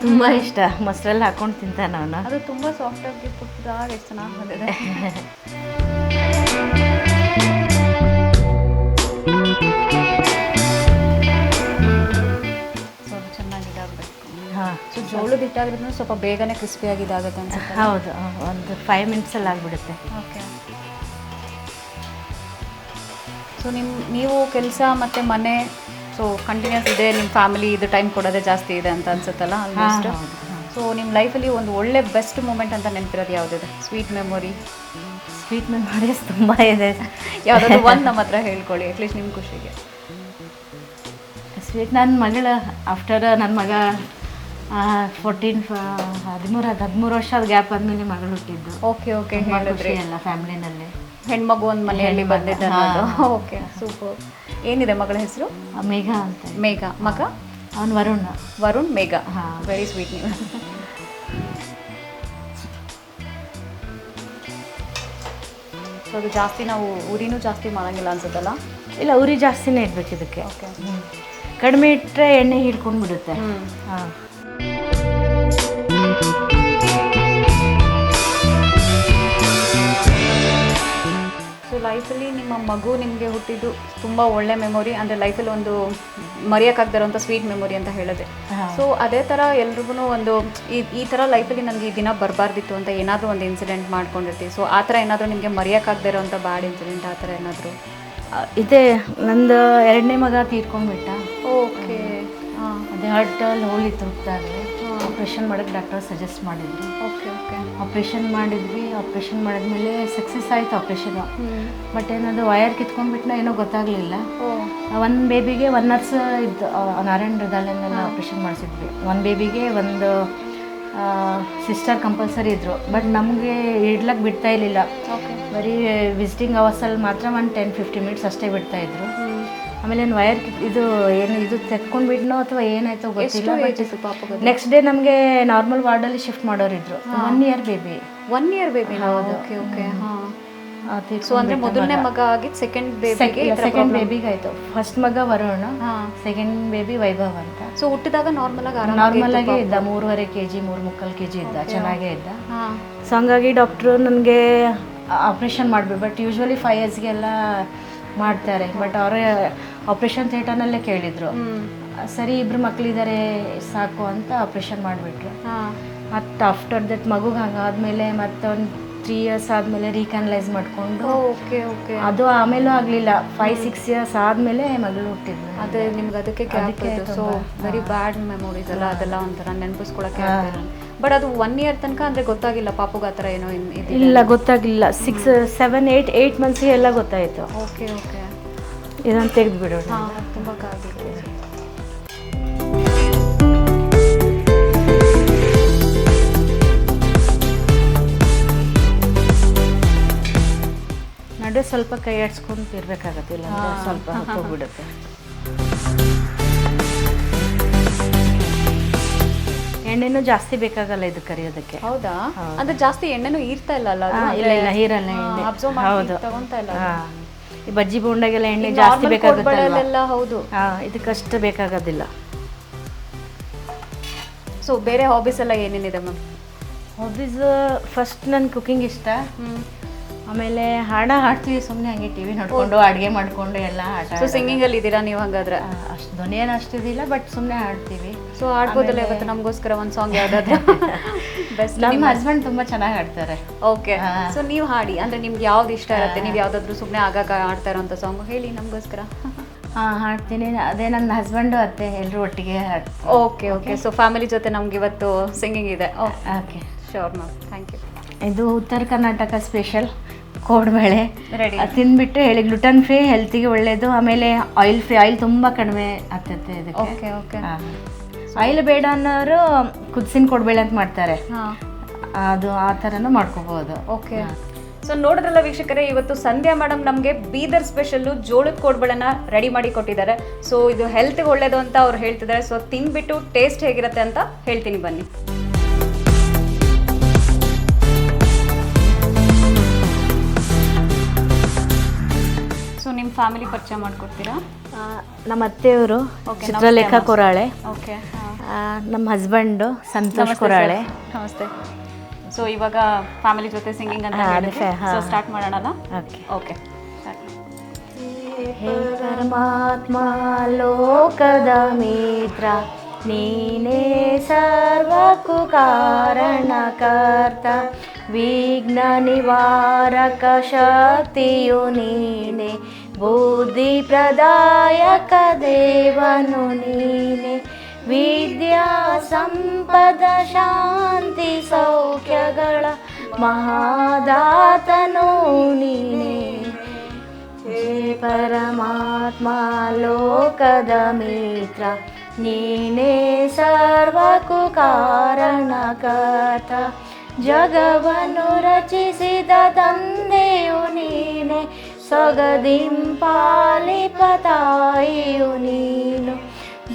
ತುಂಬ ಇಷ್ಟ. ಮೊಸರಲ್ಲಿ ಹಾಕೊಂಡು ತಿಂತಾನೆ ಅವನು. ಅದು ತುಂಬ ಸಾಫ್ಟಾಗಿ ಪುಟ್ಟದಾಗ ಎಷ್ಟು ಚೆನ್ನಾಗಿ ಬಂದಿದೆ. ಸೊ ಅದು ಚೆನ್ನಾಗಿ ಇದಾಗಬೇಕು. ಸೊ ಜೋಳದ ಹಿಟ್ಟಾಗಿರೋದ್ರಿಂದ ಸ್ವಲ್ಪ ಬೇಗನೆ ಕ್ರಿಸ್ಪಿಯಾಗಿ ಇದಾಗುತ್ತೆ ಅನ್ಸುತ್ತೆ. ಹೌದು, ಒಂದು 5 ಮಿನಿಟ್ಸಲ್ಲಿ ಆಗಿಬಿಡುತ್ತೆ. ಓಕೆ. ಸೊ ನೀವು ಕೆಲಸ ಮತ್ತು ಮನೆ ಸೊ ಕಂಟಿನ್ಯೂಸ್ ಇದೆ, ನಿಮ್ಮ ಫ್ಯಾಮಿಲಿ ಇದು ಟೈಮ್ ಕೊಡೋದೇ ಜಾಸ್ತಿ ಇದೆ ಅಂತ ಅನ್ಸುತ್ತಲ್ಲ ಆಲ್ಮೋಸ್ಟ್. ಸೊ ನಿಮ್ಮ ಲೈಫಲ್ಲಿ ಒಂದು ಒಳ್ಳೆ ಬೆಸ್ಟ್ ಮೂಮೆಂಟ್ ಅಂತ ನೆನಪಿರೋದು ಯಾವುದಿದೆ? ಸ್ವೀಟ್ ಮೆಮೊರೀಸ್ ತುಂಬ ಇದೆ. ಯಾವುದಾದ್ರು ಒಂದು ನಮ್ಮ ಹತ್ರ ಹೇಳ್ಕೊಳ್ಳಿ, ಅಟ್ಲೀಸ್ಟ್ ನಿಮ್ಮ ಖುಷಿಗೆ. ನನ್ನ ಮಗಳ ಆಫ್ಟರ್ ನನ್ನ ಮಗ 13 ವರ್ಷದ ಗ್ಯಾಪ್ ಆದಮೇಲೆ ಮಗಳು ಹುಟ್ಟಿದ್ದು. ಓಕೆ. ಹೇಳಿದ್ರಿ ಎಲ್ಲ ಫ್ಯಾಮಿಲಿನಲ್ಲಿ ಹೆಣ್ಮಗು ಒಂದು ಮನೆಯಲ್ಲಿ ಬಂದಿದ್ದ. Okay, super. ಏನಿದೆ ಮಗಳ ಹೆಸರು? ಮೇಘ ಅಂತ. ಮೇಘ. ಮಗ? ಅವನು ವರುಣ್. ಮೇಘ. ವೆರಿ ಸ್ವೀಟ್ ನೀವು. ಸೊ ಅದು ಜಾಸ್ತಿ ನಾವು ಉರಿನೂ ಜಾಸ್ತಿ ಮಾಡೋಂಗಿಲ್ಲ ಅನ್ಸುತ್ತಲ್ಲ? ಇಲ್ಲ, ಉರಿ ಜಾಸ್ತಿನೇ ಇಡ್ಬೇಕು ಇದಕ್ಕೆ. ಓಕೆ. ಕಡಿಮೆ ಇಟ್ಟರೆ ಎಣ್ಣೆ ಹಿಡ್ಕೊಂಡು ಬಿಡುತ್ತೆ. ಹಾಂ. ಸೊ ಲೈಫಲ್ಲಿ ನಿಮ್ಮ ಮಗು ನಿಮಗೆ ಹುಟ್ಟಿದ್ದು ತುಂಬ ಒಳ್ಳೆ ಮೆಮೊರಿ, ಅಂದರೆ ಲೈಫಲ್ಲಿ ಒಂದು ಮರೆಯೋಕ್ಕಾಗದಿರೋಂಥ ಸ್ವೀಟ್ ಮೆಮೊರಿ ಅಂತ ಹೇಳಿದೆ. ಸೊ ಅದೇ ಥರ ಎಲ್ರಿಗೂ ಒಂದು ಈ ಥರ ಲೈಫಲ್ಲಿ ನನಗೆ ಈ ದಿನ ಬರಬಾರ್ದಿತ್ತು ಅಂತ ಏನಾದರೂ ಒಂದು ಇನ್ಸಿಡೆಂಟ್ ಮಾಡ್ಕೊಂಡಿರ್ತೀವಿ. ಸೊ ಆ ಥರ ಏನಾದರೂ ನಿಮಗೆ ಮರೆಯೋಕ್ಕಾಗದಿರೋಂಥ ಬ್ಯಾಡ್ ಇನ್ಸಿಡೆಂಟ್ ಆ ಥರ ಏನಾದರೂ ಇದೆ? ನಂದು 2ನೇ ಮಗ ತೀರ್ಕೊಂಡ್ಬಿಟ್ಟ. ಓಕೆ. ಅದೇ ಹಾರ್ಟಲ್ಲಿ ಹೋಲಿತ್ತು ಹೋಗ್ತಾರೆ. ಆಪ್ರೇಷನ್ ಮಾಡೋಕ್ಕೆ ಡಾಕ್ಟರ್ ಸಜೆಸ್ಟ್ ಮಾಡಿದ್ರು. Okay okay. ಆಪ್ರೇಷನ್ ಮಾಡಿದ್ವಿ. ಆಪ್ರೇಷನ್ ಮಾಡಿದ್ಮೇಲೆ ಸಕ್ಸಸ್ ಆಯಿತು ಆಪ್ರೇಷನು. ಬಟ್ ಏನದು ವಯರ್ ಕಿತ್ಕೊಂಡ್ಬಿಟ್ನೋ ಏನೋ ಗೊತ್ತಾಗಲಿಲ್ಲ. ಒಂದು ಬೇಬಿಗೆ 1 ನರ್ಸ್ ಇದ್ದು ನಾರಾಯಣ ಹೃದಯನೆಲ್ಲ ಆಪ್ರೇಷನ್ ಮಾಡಿಸಿದ್ವಿ. ಒಂದು ಬೇಬಿಗೆ ಒಂದು ಸಿಸ್ಟರ್ ಕಂಪಲ್ಸರಿ ಇದ್ದರು. ಬಟ್ ನಮಗೆ ಇಡ್ಲಕ್ಕೆ ಬಿಡ್ತಾ ಇರಲಿಲ್ಲ. ಬರೀ ವಿಸಿಟಿಂಗ್ ಅವರ್ಸಲ್ಲಿ ಮಾತ್ರ ಒಂದು 10-15 ಮಿನಿಟ್ಸ್ ಅಷ್ಟೇ ಬಿಡ್ತಾಯಿದ್ರು. ಆಮೇಲೆ ಏನು ವಯರ್ ಇದು ತೆಕ್ಕೊಂಡ್ಬಿಟ್ನೋ ಅಥವಾ ಏನಾಯ್ತೋ ಗೊತ್ತಿಲ್ಲ. ನೆಕ್ಸ್ಟ್ ಡೇ ನಮಗೆ ನಾರ್ಮಲ್ ವಾರ್ಡಲ್ಲಿ ಶಿಫ್ಟ್ ಮಾಡೋರಿದ್ರು. 1 year baby. 1 year baby. Okay okay. So ಅಂದರೆ ಮೊದಲನೇ ಮಗ ಆಗಿದ್ದು ಸೆಕೆಂಡ್ ಬೇಬಿಗೆ ಆಯಿತು. ಫಸ್ಟ್ ಮಗ ವರುಣ್, ಸೆಕೆಂಡ್ ಬೇಬಿ ವೈಭವ್ ಅಂತ. ಸೊ ಹುಟ್ಟಿದಾಗ ನಾರ್ಮಲ್ ಆಗೇ ಇದ್ದ. 3.5 kg 3.25 kg ಇದ್ದ. ಚೆನ್ನಾಗೇ ಇದ್ದ. ಸೊ ಹಂಗಾಗಿ ಡಾಕ್ಟ್ರು ನನಗೆ ಆಪ್ರೇಷನ್ ಮಾಡಬೇಕು. ಬಟ್ ಯೂಶ್ವಲಿ 5 ಇಯರ್ಸ್ಗೆಲ್ಲ ಮಾಡ್ತಾರೆ. ಬಟ್ ಅವರೇ ಆಪ್ರೇಷನ್ ಥಿಯೇಟರ್ನಲ್ಲೇ ಕೇಳಿದರು. ಸರಿ, 2 ಮಕ್ಕಳಿದ್ದಾರೆ ಸಾಕು ಅಂತ ಆಪ್ರೇಷನ್ ಮಾಡಿಬಿಟ್ರು. ಮತ್ತು ಆಫ್ಟರ್ ದಟ್ ಮಗುಗೆ ಹಂಗಾದ್ಮೇಲೆ ಮತ್ತೆ ಒಂದು 3 ಇಯರ್ಸ್ ಆದಮೇಲೆ ರೀಕ್ಯಾನಲೈಸ್ ಮಾಡಿಕೊಂಡು ಓಕೆ ಓಕೆ ಅದು ಆಮೇಲೂ ಆಗಲಿಲ್ಲ. 5-6 ಇಯರ್ಸ್ ಆದಮೇಲೆ ಮಗಳು ಹುಟ್ಟಿದ್ಲು. ಅದು ನಿಮ್ಗೆ ಅದಕ್ಕೆ ಸೊ ವೆರಿ ಬ್ಯಾಡ್ ಮೆಮೊರೀಸ್ ಎಲ್ಲ ಅದೆಲ್ಲ ಒಂಥರ ನೆನಪಿಸ್ಕೊಳಕ್ಕೆ. ಬಟ್ ಅದು 1 ಇಯರ್ ತನಕ ಅಂದರೆ ಗೊತ್ತಾಗಿಲ್ಲ ಪಾಪುಗೆ ಆ ಥರ ಏನೋ ಇಲ್ಲ, ಗೊತ್ತಾಗಿಲ್ಲ. 6, 7, 8 ಮಂತ್ಸಿಗೆ ಎಲ್ಲ ಗೊತ್ತಾಯಿತು. Okay okay. ಇದನ್ನು ತೆಗೆದುಬಿಡೋಣ. ತುಂಬ ಕಾಗಿದೆ. ನಡುವೆ ಸ್ವಲ್ಪ ಕೈ ಆಡಿಸ್ಕೊಂಡು ಇರಬೇಕಾಗತ್ತೆ, ಇಲ್ಲ ಸ್ವಲ್ಪ ಹೋಗ್ಬಿಡುತ್ತೆ. ಎಣ್ಣೆನೂ ಜಾಸ್ತಿ ಬೇಕಾಗಲ್ಲ ಇದು ಕರಿಯೋದಕ್ಕೆ. ಹೌದಾ? ಅಂದ್ರೆ ಜಾಸ್ತಿ ಎಣ್ಣೆನೂ ಈರ್ತಾ ಇಲ್ಲ ಅಲ್ಲ? ಇಲ್ಲ ಹೀರಲ್ಲ ಎಣ್ಣೆ. ಹೌದು, ತಗೊಂತಾ ಇಲ್ಲ. ಈ ಬಜ್ಜಿ ಬೋಂಡಾಗೆಲ್ಲ ಎಣ್ಣೆ ಜಾಸ್ತಿ ಬೇಕಾಗುತ್ತೆ. ಹೌದು, ಇದಕ್ಕಷ್ಟು ಬೇಕಾಗೋದಿಲ್ಲ. ಸೊ ಬೇರೆ ಹಾಬೀಸ್ ಎಲ್ಲ ಏನೇನಿದೆ ಮ್ಯಾಮ್? ಹಾಬೀಸ್ ಫಸ್ಟ್ ನನ್ನ ಕುಕಿಂಗ್ ಇಷ್ಟ. ಆಮೇಲೆ ಹಾಡ್ತೀವಿ ಸುಮ್ಮನೆ ಹಂಗೆ ಟಿವಿ ನೋಡ್ಕೊಂಡು ಅಡುಗೆ ಮಾಡ್ಕೊಂಡು ಎಲ್ಲ ಆಟ. ಸೊ ಸಿಂಗಿಂಗ್ ಅಲ್ಲಿ ಇದ್ದೀರಾ ನೀವು ಹಂಗಾದ್ರೆ? ಅಷ್ಟು ಧ್ವನಿ ಏನು ಅಷ್ಟಿದಿಲ್ಲ, ಬಟ್ ಸುಮ್ಮನೆ ಹಾಡ್ತೀವಿ. ಸೊ ಹಾಡ್ಬೋದಲ್ಲ ಇವತ್ತು ನಮಗೋಸ್ಕರ ಒಂದು ಸಾಂಗ್ ಯಾವ್ದಾದ್ರು? ಬೆಸ್ಟ್. ನಮ್ಮ ಹಸ್ಬೆಂಡ್ ತುಂಬ ಚೆನ್ನಾಗಿ ಹಾಡ್ತಾರೆ. ಓಕೆ. ಸೊ ನೀವು ಹಾಡಿ, ಅಂದ್ರೆ ನಿಮ್ಗೆ ಯಾವ್ದು ಇಷ್ಟ ಇರುತ್ತೆ? ನೀವು ಯಾವ್ದಾದ್ರು ಸುಮ್ಮನೆ ಆಗಾಗ ಆಡ್ತಾ ಇರೋಂಥ ಸಾಂಗ್ ಹೇಳಿ ನಮಗೋಸ್ಕರ. ಹಾಡ್ತೀನಿ. ಅದೇ ನನ್ನ ಹಸ್ಬೆಂಡು ಅತ್ತೆ ಎಲ್ಲರೂ ಒಟ್ಟಿಗೆ ಹಾಡ್ತೀನಿ. Okay okay. ಸೊ ಫ್ಯಾಮಿಲಿ ಜೊತೆ ನಮ್ಗೆ ಇವತ್ತು ಸಿಂಗಿಂಗ್ ಇದೆ. Okay, sure ma'am, thank you. ಇದು ಉತ್ತರ ಕರ್ನಾಟಕ ಸ್ಪೆಷಲ್ ಕೋಡ್ಬೇಳೆ. ರೆಡಿ. ತಿಂದ್ಬಿಟ್ಟು ಹೇಳಿ, ಗ್ಲುಟನ್ ಫ್ರೀ, ಹೆಲ್ತಿಗೆ ಒಳ್ಳೆಯದು. ಆಮೇಲೆ ಆಯಿಲ್ ಫ್ರೀ. ಆಯಿಲ್ ತುಂಬ ಕಡಿಮೆ ಆಗ್ತೈತೆ ಇದಕ್ಕೆ. Okay okay. ಆಯಿಲ್ ಬೇಡ ಅನ್ನೋರು ಕುದಿಸಿನ ಕೋಡ್ಬೇಳೆ ಅಂತ ಮಾಡ್ತಾರೆ. ಹಾಂ, ಅದು ಆ ಥರನೂ ಮಾಡ್ಕೋಬೋದು. ಓಕೆ. ಸೊ ನೋಡಿದ್ರಲ್ಲ ವೀಕ್ಷಕರೇ, ಇವತ್ತು ಸಂಧ್ಯಾ ಮೇಡಮ್ ನಮಗೆ ಬೀದರ್ ಸ್ಪೆಷಲ್ಲು ಜೋಳದ ಕೋಡ್ಬಳೆನ ರೆಡಿ ಮಾಡಿ ಕೊಟ್ಟಿದ್ದಾರೆ. ಸೊ ಇದು ಹೆಲ್ತ್ಗೆ ಒಳ್ಳೇದು ಅಂತ ಅವ್ರು ಹೇಳ್ತಿದ್ದಾರೆ. ಸೊ ತಿಂದ್ಬಿಟ್ಟು ಟೇಸ್ಟ್ ಹೇಗಿರುತ್ತೆ ಅಂತ ಹೇಳ್ತೀನಿ, ಬನ್ನಿ. ಸೊ ನಿಮ್ಮ ಫ್ಯಾಮಿಲಿ ಪರಿಚಯ ಮಾಡಿಕೊಡ್ತೀರಾ? ನಮ್ಮ ಅತ್ತೆಯವರು ಚಿತ್ರಲೇಖಾ ಕೊರಾಳೆ. ಓಕೆ. ನಮ್ಮ ಹಸ್ಬೆಂಡು ಸಂತೋಷ್ ಕೊರಾಳೆ. ನಮಸ್ತೆ. ಸೊ ಇವಾಗ ಫ್ಯಾಮಿಲಿ ಜೊತೆ ಸಿಂಗಿಂಗ್ ಅಂತ ಹೇಳಿದ್ರೆ, ಸೊ ಸ್ಟಾರ್ಟ್ ಮಾಡೋಣ. Okay okay. ಹೇ ಪರಮಾತ್ಮ ಲೋಕದ ಮಿತ್ರ, ನೀನೇ ಸರ್ವಕ್ಕೂ ಕಾರಣಕರ್ತ, ವಿಘ್ನ ನಿವಾರಕ ಶಕ್ತಿಯು ನೀನೆ, ಬುದ್ಧಿ ಪ್ರದಾಯಕ ದೇವನು ನೀನೆ, ವಿದ್ಯಾ ಸಂಪದ ಶಾಂತಿ ಸೌಖ್ಯಗಳ ಮಹಾದಾತನು ನೀನೆ. ಹೇ ಪರಮಾತ್ಮ ಲೋಕದ ಮಿತ್ರ, ನೀನೇ ಸರ್ವಕ್ಕೂ ಕಾರಣಕರ್ತ, ಜಗವನ್ನು ರಚಿಸಿದ ತಂದೆಯು ನೀನೆ, ಸೊಗದಿಂಪಾಲಿಪ ತಾಯಿಯು ನೀನು,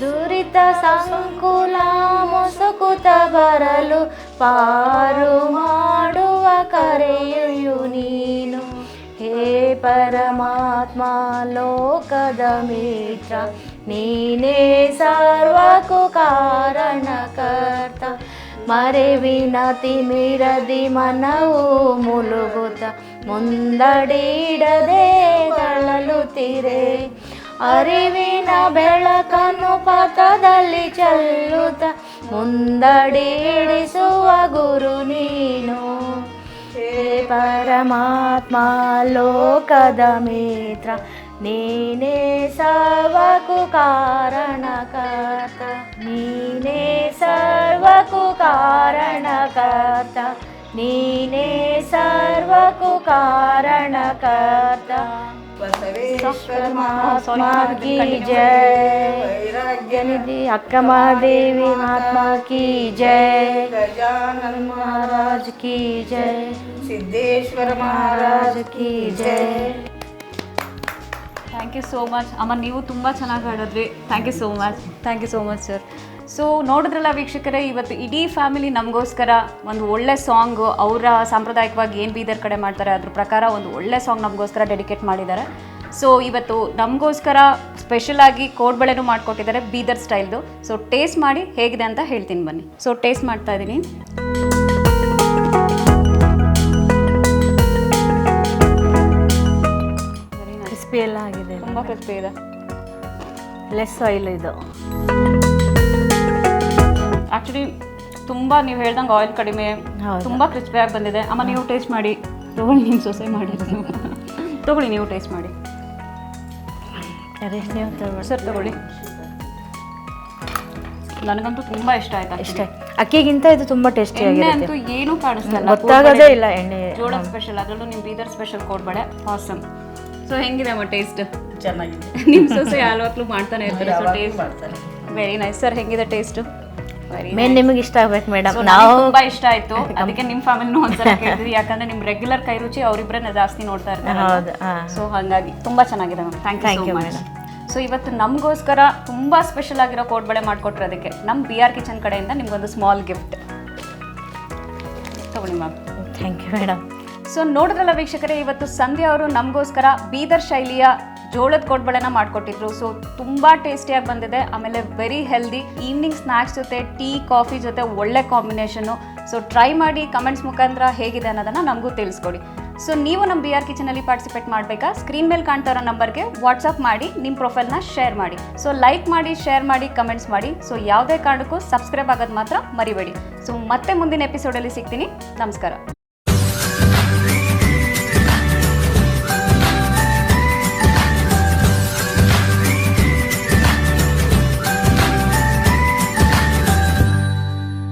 ದುರಿತ ಸಂಕುಲ ಮುಸುಕುತ ಬರಲು ಪಾರು ಮಾಡುವ ಕರೆಯು ನೀನು. ಹೇ ಪರಮಾತ್ಮ ಲೋಕದ ಮಿತ್ರ, ನೀನೇ ಸರ್ವಕ್ಕೂ ಕಾರಣಕರ್ತ, ಮರೆವಿನ ತಿಮಿರದಿ ಮನವು ಮುಳುಗುತ್ತ ಮುಂದಡಿಡದೆ ತಳಲುತ್ತಿರೆ, ಅರಿವಿನ ಬೆಳಕನ್ನು ಪಥದಲ್ಲಿ ಚೆಲ್ಲುತ್ತ ಮುಂದಡಿಡಿಸುವ ಗುರು ನೀನು. ಹೇ ಪರಮಾತ್ಮ ಲೋಕದ ಮಿತ್ರ ನೀನೇ ಸರ್ವಕ್ಕೂ ಕಾರಣಕರ್ತ ನೀನೇ ಸರ್ವಕ್ಕೂ ಕಾರಣಕರ್ತ ನೀನೇ ಸರ್ವಕ್ಕೂ ಕಾರಣಕರ್ತ ಬಸವೇಶ್ವರ महात्मा की जय वैराग्यनिधि अक्कमादेवी महात्मा की जय ಗಜಾನನ महाराज की जय ಸಿದ್ದೇಶ್ವರ महाराज की जय ಥ್ಯಾಂಕ್ ಯು ಸೋ ಮಚ್ ಅಮ್ಮ. ನೀವು ತುಂಬ ಚೆನ್ನಾಗಿ ಹಾಡಿದ್ರಿ. Thank you so much sir. So ನೋಡಿದ್ರಲ್ಲ ವೀಕ್ಷಕರೇ, ಇವತ್ತು ಇಡೀ ಫ್ಯಾಮಿಲಿ ನಮಗೋಸ್ಕರ ಒಂದು ಒಳ್ಳೆ ಸಾಂಗು, ಅವರ ಸಾಂಪ್ರದಾಯಿಕವಾಗಿ ಏನು ಬೀದರ್ ಕಡೆ ಮಾಡ್ತಾರೆ ಅದ್ರ ಪ್ರಕಾರ ಒಂದು ಒಳ್ಳೆ ಸಾಂಗ್ ನಮಗೋಸ್ಕರ ಡೆಡಿಕೇಟ್ ಮಾಡಿದ್ದಾರೆ. ಸೊ ಇವತ್ತು ನಮಗೋಸ್ಕರ ಸ್ಪೆಷಲಾಗಿ ಕೋಡ್ಬಳೆನೂ ಮಾಡಿಕೊಟ್ಟಿದ್ದಾರೆ ಬೀದರ್ ಸ್ಟೈಲ್ದು. ಸೊ ಟೇಸ್ಟ್ ಮಾಡಿ ಹೇಗಿದೆ ಅಂತ ಹೇಳ್ತೀನಿ ಬನ್ನಿ. ಸೊ ಟೇಸ್ಟ್ ಮಾಡ್ತಾ ಇದ್ದೀನಿ. ಕ್ರಿಸ್ಪಿ ಎಲ್ಲ ಆಗಿದೆ, ತುಂಬ ಕ್ರಿಸ್ಪಿ ಇದೆ. ಲೆಸ್ ಆಯಿಲ್ ಇದು. ಆ್ಯಕ್ಚುಲಿ ತುಂಬ ನೀವು ಹೇಳ್ದಂಗೆ ಆಯಿಲ್ ಕಡಿಮೆ, ಹೌದು. ತುಂಬ ಕ್ರಿಸ್ಪಿಯಾಗಿ ಬಂದಿದೆ. ಅಮ್ಮ ನೀವು ಟೇಸ್ಟ್ ಮಾಡಿ. ತೊಗೊಳ್ಳಿ, ನಿಮ್ಮ ಸೊಸೆ ಮಾಡಿದ್ರು. ತೊಗೊಳ್ಳಿ, ನೀವು ಟೇಸ್ಟ್ ಮಾಡಿ. ಅದೇ ನೀವು ತಗೊಳ್ಳಿ. ಸರ್ ತೊಗೊಳ್ಳಿ. ನನಗಂತೂ ತುಂಬ ಇಷ್ಟ ಆಯ್ತು. ಇಷ್ಟ ಅಕ್ಕಿಗಿಂತ ಇದು ತುಂಬ ಟೇಸ್ಟಿ ಎಣ್ಣೆ ಆಗಿರುತ್ತೆ. ಅಂತೂ ಏನೂ ಕಾಣಿಸ್ತಾ ಇಲ್ಲ. ಗೊತ್ತಾಗೋದೇ ಇಲ್ಲ ಎಣ್ಣೆ. ಜೋಳದ ಸ್ಪೆಷಲ್, ಅದರಲ್ಲೂ ನಿಮ್ಮ ಬೀದರ್ ಸ್ಪೆಷಲ್ ಕೋಡ್ಬಳೆ ಆಸಮ್. ಸೊ ಹೆಂಗಿದೆ ಅಮ್ಮ ಟೇಸ್ಟ್? ಚೆನ್ನಾಗಿದೆ. ನಿಮ್ಮ ಸೊಸೆ ಯಾವಾಗಲೂ ಮಾಡ್ತಾನೆ ಇರ್ತಾರೆ. ಸೊ ಟೇಸ್ಟ್ ಮಾಡ್ತಾರೆ. Very nice. ಸರ್ ಹೆಂಗಿದೆ ಟೇಸ್ಟ್? ವೆರಿ ಮೇನ್ ನಿಮಗೆ ಇಷ್ಟ ಆಗ್ಬೇಕು ಮೇಡಮ್. ನಾವು ನಾವು ತುಂಬಾ ಇಷ್ಟ ಆಯ್ತು, ಅದಕ್ಕೆ ನಿಮ್ಮ ಫ್ಯಾಮಿಲಿನೂ ಒಂದ್ಸಲ ಕೇಳಿದ್ವಿ. ಯಾಕಂದ್ರೆ ನಿಮ್ ರೆಗ್ಯುಲರ್ ಕೈ ರುಚಿ ಅವರಿಬ್ಬರನ್ನ ಜಾಸ್ತಿ ನೋಡ್ತಾ ಇರ್ತಾರೆ. ಹೌದು, ಹಾ. ಸೊ ಹಾಗಾಗಿ ತುಂಬಾ ಚೆನ್ನಾಗಿದೆ ma'am. Thank you madam. So ಇವತ್ತು ನಮಗೋಸ್ಕರ ತುಂಬಾ ಸ್ಪೆಷಲ್ ಆಗಿರೋ ಕೋಡ್ಬಳೆ ಮಾಡ್ಕೊಟ್ಟಿರೋದಕ್ಕೆ ನಮ್ಮ BR ಕಿಚನ್ ಕಡೆಯಿಂದ ನಿಮ್ಗೊಂದು ಸ್ಮಾಲ್ ಗಿಫ್ಟ್ ತಗೊಳ್ಳಿ ma'am. Thank you madam. So ನೋಡಿದ್ರಲ್ಲ ವೀಕ್ಷಕರೇ, ಇವತ್ತು ಸಂಧ್ಯಾ ಅವರು ನಮಗೋಸ್ಕರ ಬೀದರ್ ಶೈಲಿಯ ಜೋಳದ ಕೋಡ್ಬಳೆನ ಮಾಡಿಕೊಟ್ಟಿದ್ರು. ಸೊ ತುಂಬ ಟೇಸ್ಟಿಯಾಗಿ ಬಂದಿದೆ. ಆಮೇಲೆ ವೆರಿ ಹೆಲ್ದಿ, ಈವ್ನಿಂಗ್ ಸ್ನ್ಯಾಕ್ಸ್ ಜೊತೆ ಟೀ ಕಾಫಿ ಜೊತೆ ಒಳ್ಳೆ ಕಾಂಬಿನೇಷನ್ನು. ಸೊ ಟ್ರೈ ಮಾಡಿ ಕಮೆಂಟ್ಸ್ ಮುಖಾಂತರ ಹೇಗಿದೆ ಅನ್ನೋದನ್ನು ನಮಗೂ ತಿಳಿಸ್ಕೊಡಿ. ಸೊ ನೀವು ನಮ್ಮ BR ಕಿಚನಲ್ಲಿ ಪಾರ್ಟಿಸಿಪೇಟ್ ಮಾಡಬೇಕಾ? ಸ್ಕ್ರೀನ್ ಮೇಲೆ ಕಾಣ್ತಾ ಇರೋ ನಂಬರ್ಗೆ ವಾಟ್ಸಪ್ ಮಾಡಿ ನಿಮ್ಮ ಪ್ರೊಫೈಲ್ನ ಶೇರ್ ಮಾಡಿ. ಸೊ ಲೈಕ್ ಮಾಡಿ, ಶೇರ್ ಮಾಡಿ, ಕಮೆಂಟ್ಸ್ ಮಾಡಿ. ಸೊ ಯಾವುದೇ ಕಾರಣಕ್ಕೂ ಸಬ್ಸ್ಕ್ರೈಬ್ ಆಗೋದು ಮಾತ್ರ ಮರಿಬೇಡಿ. ಸೊ ಮತ್ತೆ ಮುಂದಿನ ಎಪಿಸೋಡಲ್ಲಿ ಸಿಗ್ತೀನಿ. ನಮಸ್ಕಾರ.